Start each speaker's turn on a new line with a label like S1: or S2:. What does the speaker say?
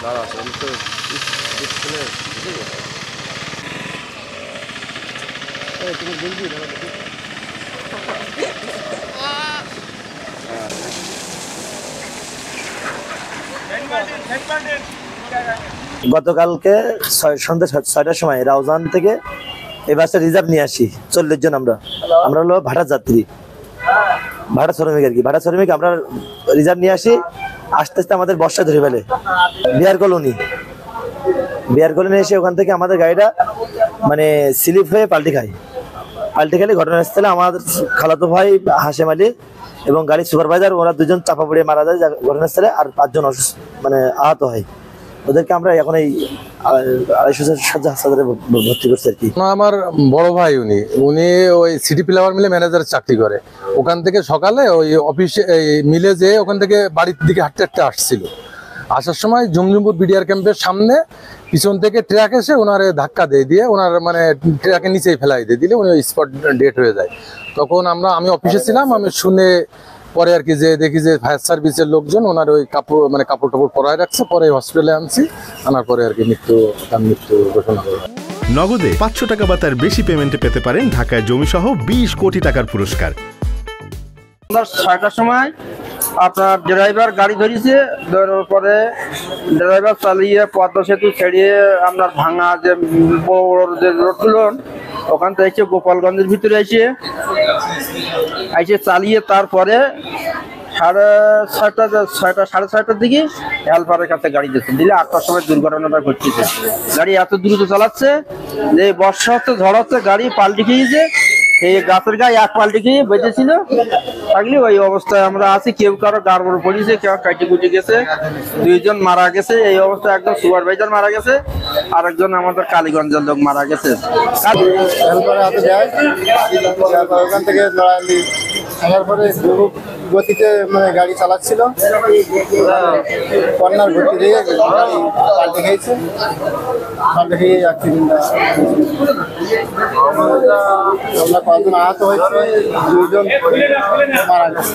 S1: দাঁড়া আমি তো স্কুলে তুমি বলবি
S2: গতকালকে সন্ধ্যা 6টার সময় রাউজান থেকে এই বাসটা রিজার্ভ নিয়ে আসি 40 জন। আমরা হলো ভাড়া যাত্রী, ভাড়া শ্রমিক আর কি। ভাড়া শ্রমিক আমরা রিজার্ভ নিয়ে আসি, আস্তে আস্তে আমাদের বর্ষা ধরে ফেলে বিহার কলোনি এসে ওখান থেকে আমাদের গাড়িটা মানে স্লিপ হয়ে পাল্টি খায়। ঘটনাস্থলে আমার খালাতো ভাই হাশেম আলী এবং গাড়ির সুপারভাইজার ওরা দুজন চাপা পড়ে মারা যায় ঘটনাস্থলে, আর 5 জন মানে আহত হয়। ওদেরকে আমরা এখন এই 250 হাসপাতালে ভর্তি করছি আর কি।
S3: আমার বড় ভাই উনি ওই সিটি ফ্লাওয়ার মিলে ম্যানেজারের চাকরি করে। ওখান থেকে সকালে ওই অফিসে মিলে যেয়ে ওখান থেকে বাড়ির দিকে হাঁটতে হাঁটতে আসছিল। আসার সময় জমজমপুর বিডিআর ক্যাম্পের সামনে পিছন থেকে ট্রাক এসে ওনারে ধাক্কা দিয়ে ওনার মানে ট্রাকের নিচেই ফেলাই দিলে উনি স্পট ডেট হয়ে যায়। তখন আমি অফিসে ছিলাম, আমি শুনে পরে আর কি যে দেখি যে ফায়ার সার্ভিসের লোকজন ওনার ওই কাপড় টাপড় পরায় রাখছে, পরে হসপিটালে আনছি, আনার পরে আর কি মৃত্যু ঘোষণা করে।
S4: নগদে 500 টাকা বা তার বেশি পেমেন্টে পেতে পারেন ঢাকায় জমিসহ 20 কোটি টাকার পুরস্কার।
S1: 6টার সময় আপনার ড্রাইভার গাড়ি ধরেছে, ধরার পরে ড্রাইভার চালিয়ে পদ্মা সেতু ছেড়িয়ে আপনার ভাঙা যে বড় যে রোডগুলো ওখান থেকে গোপালগঞ্জের ভিতরে এসে চালিয়ে তারপরে 6:30 দিকে হেলপারের কাছে গাড়ি দিলে 8টার সময় দুর্ঘটনাটা ঘটছে। গাড়ি এত দ্রুত চালাচ্ছে যে বর্ষা হচ্ছে, ঝড় হচ্ছে, গাড়ি পাল্টি খেয়েছে। এই গাছের গায়ে এক পাল্টি খেয়ে বেঁচেছিল থাকলে ওই অবস্থায় আমরা আছি। কেউ কারো গাড়বড় পড়েছে, কেউ কাটি কুটি গেছে, 2 জন মারা গেছে। এই অবস্থায় একজন সুপারভাইজার মারা গেছে, আর একজন আমাদের কালীগঞ্জের লোক মারা গেছে।
S5: ওখান থেকে আসার পরে গতিতে মানে গাড়ি চালাচ্ছিল, কর্নার গতি দিয়ে গাড়ি পাল্টে খেয়েছে, পাল্টে খেয়ে অ্যাক্সিডেন্ট। আমরা 5 জন আহত হয়েছে, 2 জন মারা গেছে।